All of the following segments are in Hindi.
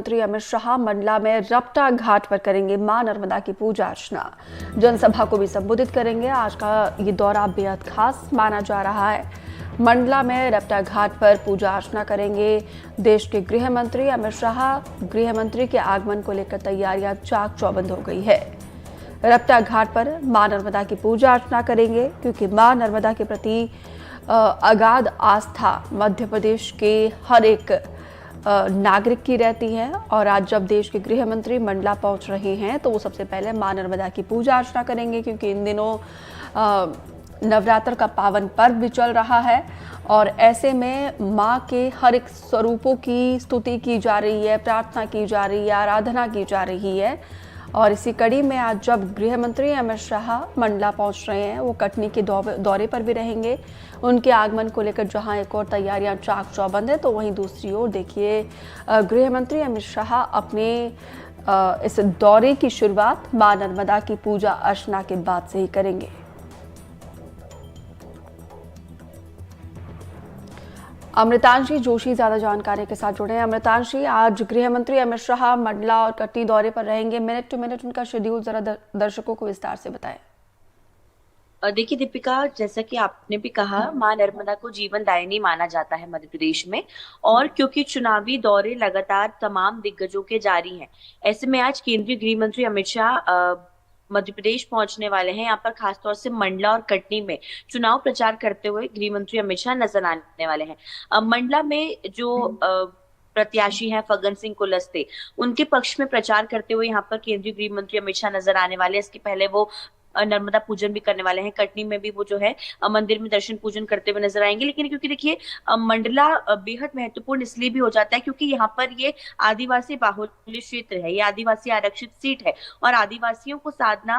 मंत्री अमित शाह मंडला में रपटा घाट पर करेंगे मां नर्मदा की पूजा अर्चना। जनसभा को भी संबोधित करेंगे। आज का ये दौरा बेहद खास माना जा रहा है। मंडला में रपटा घाट पर पूजा अर्चना करेंगे देश के गृह मंत्री अमित शाह। गृह मंत्री के आगमन को लेकर तैयारियां चाक चौबंद हो गई है। रपटा घाट पर मां नर्मदा की पूजा अर्चना करेंगे क्योंकि मां नर्मदा के प्रति अगाध आस्था मध्य प्रदेश के हर एक नागरिक की रहती है। और आज जब देश के गृह मंत्री मंडला पहुंच रहे हैं तो वो सबसे पहले मां नर्मदा की पूजा अर्चना करेंगे क्योंकि इन दिनों नवरात्र का पावन पर्व भी चल रहा है और ऐसे में मां के हर एक स्वरूपों की स्तुति की जा रही है, प्रार्थना की जा रही है, आराधना की जा रही है। और इसी कड़ी में आज जब गृह मंत्री अमित शाह मंडला पहुंच रहे हैं, वो कटनी के दौरे पर भी रहेंगे। उनके आगमन को लेकर जहां एक और तैयारियां चाक चौबंद है तो वहीं दूसरी ओर देखिए गृह मंत्री अमित शाह अपने इस दौरे की शुरुआत मां नर्मदा की पूजा अर्चना के बाद से ही करेंगे। अमृतांशी जोशी ज्यादा जानकारी के साथ जुड़े हैं। अमृतांशी, आज गृह मंत्री अमित शाह मंडला और कटनी दौरे पर रहेंगे। मिनट टू मिनट उनका शेड्यूल जरा दर्शकों को विस्तार से बताएं। देखिए दीपिका, जैसा कि आपने भी कहा, मां नर्मदा को जीवन दायिनी माना जाता है मध्य प्रदेश में। और क्योंकि चुनावी दौरे लगातार तमाम दिग्गजों के जारी हैं, ऐसे में आज केंद्रीय गृह मंत्री अमित शाह मध्य प्रदेश पहुंचने वाले हैं। यहाँ पर खासतौर से मंडला और कटनी में चुनाव प्रचार करते हुए गृह मंत्री अमित शाह नजर आने वाले हैं। मंडला में जो प्रत्याशी हैं फग्गन सिंह कुलस्ते, उनके पक्ष में प्रचार करते हुए यहाँ पर केंद्रीय गृह मंत्री अमित शाह नजर आने वाले हैं। इसके पहले वो नर्मदा पूजन भी करने वाले हैं। कटनी में भी वो जो है मंदिर में दर्शन पूजन करते हुए नजर आएंगे। लेकिन क्योंकि देखिए मंडला बेहद महत्वपूर्ण इसलिए भी हो जाता है क्योंकि यहाँ पर ये आदिवासी बाहुल्य क्षेत्र है, ये आदिवासी आरक्षित सीट है और आदिवासियों को साधना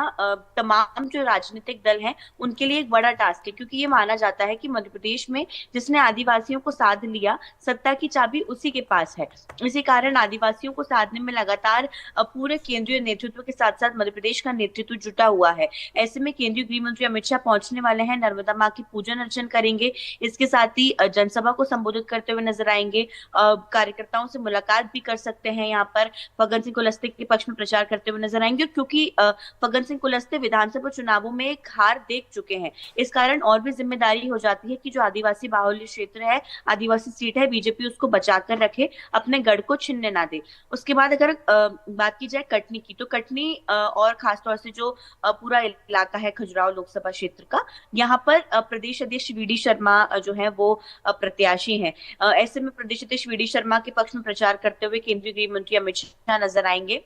तमाम जो राजनीतिक दल हैं उनके लिए एक बड़ा टास्क है, क्योंकि ये माना जाता है कि मध्य प्रदेश में जिसने आदिवासियों को साध लिया, सत्ता की चाबी उसी के पास है। इसी कारण आदिवासियों को साधने में लगातार पूरे केंद्रीय नेतृत्व के साथ साथ मध्य प्रदेश का नेतृत्व जुटा हुआ है। ऐसे में केंद्रीय गृह मंत्री अमित शाह पहुंचने वाले हैं, नर्मदा मां की पूजन अर्चन करेंगे। इसके साथ ही जनसभा को संबोधित करते हुए नजर आएंगे। कार्यकर्ताओं से मुलाकात भी कर सकते हैं। यहाँ पर फग्गन सिंह कुलस्ते के पक्ष में प्रचार करते हुए नजर आएंगे। क्योंकि फग्गन सिंह कुलस्ते विधानसभा चुनावों में एक हार देख चुके हैं, इस कारण और भी जिम्मेदारी हो जाती है कि जो आदिवासी बाहुल्य क्षेत्र है, आदिवासी सीट है, बीजेपी उसको बचाकर रखे, अपने गढ़ को छिनने ना दे। उसके बाद अगर बात की जाए कटनी की, तो कटनी और खासतौर से जो पूरा इलाका है खजुराहो लोकसभा क्षेत्र का, यहाँ पर प्रदेश अध्यक्ष वी डी शर्मा जो है वो प्रत्याशी हैं। ऐसे में प्रदेश अध्यक्ष वी डी शर्मा के पक्ष में प्रचार करते हुए केंद्रीय गृह मंत्री अमित शाह नजर आएंगे।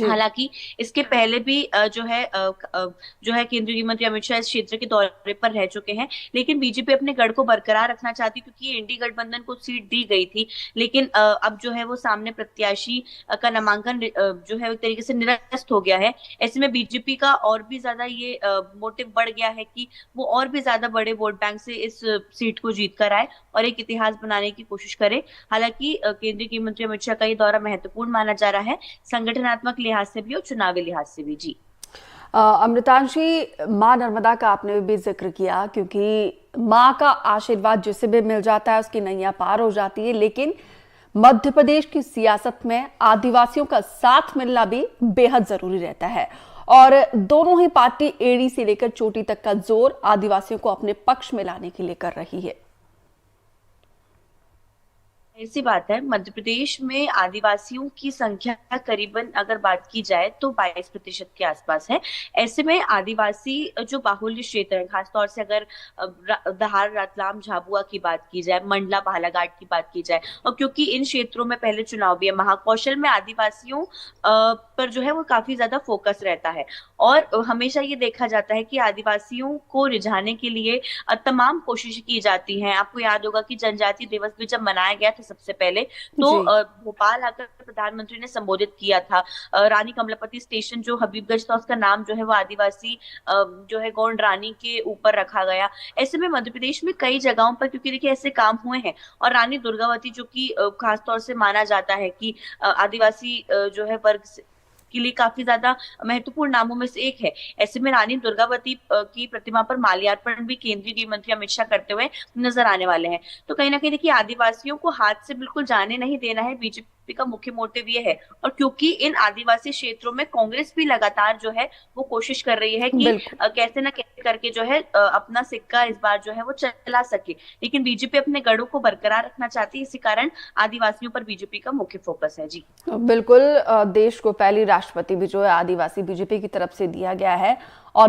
हालांकि इसके पहले भी जो है केंद्रीय गृह मंत्री अमित शाह इस क्षेत्र के दौरे पर रह चुके हैं। लेकिन बीजेपी अपने गढ़ को बरकरार रखना चाहती, क्योंकि एनडीए गठबंधन को सीट दी गई थी। लेकिन अब जो है वो सामने प्रत्याशी का नामांकन जो है एक तरीके से निरस्त हो गया है। ऐसे में बीजेपी का और भी ज्यादा ये मोटिव बढ़ गया है कि वो और भी ज्यादा बड़े वोट बैंक से इस सीट को जीत कर आए और एक इतिहास बनाने की कोशिश करे। हालांकि केंद्रीय गृह मंत्री अमित शाह का ये दौरा महत्वपूर्ण माना जा रहा है, संगठनात्मक लिहाज से भी और चुनावी लिहाज से भी। जी अमृतांशी, मां नर्मदा का आपने भी जिक्र किया क्योंकि मां का आशीर्वाद जिसे भी मिल जाता है उसकी नैया पार हो जाती है। लेकिन मध्य प्रदेश की सियासत में आदिवासियों का साथ मिलना भी बेहद जरूरी रहता है और दोनों ही पार्टी एड़ी से लेकर चोटी तक का जोर आदिवासियों को अपने पक्ष में लाने के लिए कर रही है। ऐसी बात है, मध्य प्रदेश में आदिवासियों की संख्या करीबन अगर बात की जाए तो 22% के आसपास है। ऐसे में आदिवासी जो बाहुल्य क्षेत्र है, खासतौर से अगर धार, रतलाम, झाबुआ की बात की जाए, मंडला, बालाघाट की बात की जाए, और क्योंकि इन क्षेत्रों में पहले चुनाव भी है, महाकौशल में आदिवासियों पर जो है वो काफी ज्यादा फोकस रहता है। और हमेशा ये देखा जाता है कि आदिवासियों को रिझाने के लिए तमाम कोशिशें की जाती हैं। आपको याद होगा कि जनजातीय दिवस भी जब मनाया गया था सबसे पहले, तो भोपाल आकर प्रधानमंत्री ने संबोधित किया था। रानी कमलापति स्टेशन जो हबीबगंज था, उसका नाम जो है वो आदिवासी जो है गोंड रानी के ऊपर रखा गया। ऐसे में मध्य प्रदेश में कई जगहों पर, क्योंकि देखिए ऐसे काम हुए हैं, और रानी दुर्गावती जो कि खासतौर से माना जाता है कि आदिवासी जो है वर्ग के लिए काफी ज्यादा महत्वपूर्ण नामों में से एक है। ऐसे में रानी दुर्गावती की प्रतिमा पर माल्यार्पण भी केंद्रीय गृह मंत्री अमित शाह करते हुए नजर आने वाले हैं। तो कहीं ना कहीं देखिए आदिवासियों को हाथ से बिल्कुल जाने नहीं देना है बीजेपी बीजेपी का मुख्य मोटिव ये है। और क्योंकि इन आदिवासी क्षेत्रों में कांग्रेस भी लगातार जो है वो कोशिश कर रही है कि बिल्कुल। कैसे ना कैसे करके जो है अपना सिक्का इस बार जो है वो चला सके, लेकिन बीजेपी अपने गढ़ों को बरकरार रखना चाहती है, इसी कारण आदिवासियों पर बीजेपी का मुख्य फोकस है। जी बिल्कुल, देश को पहली राष्ट्रपति भी जो है आदिवासी बीजेपी की तरफ से दिया गया है और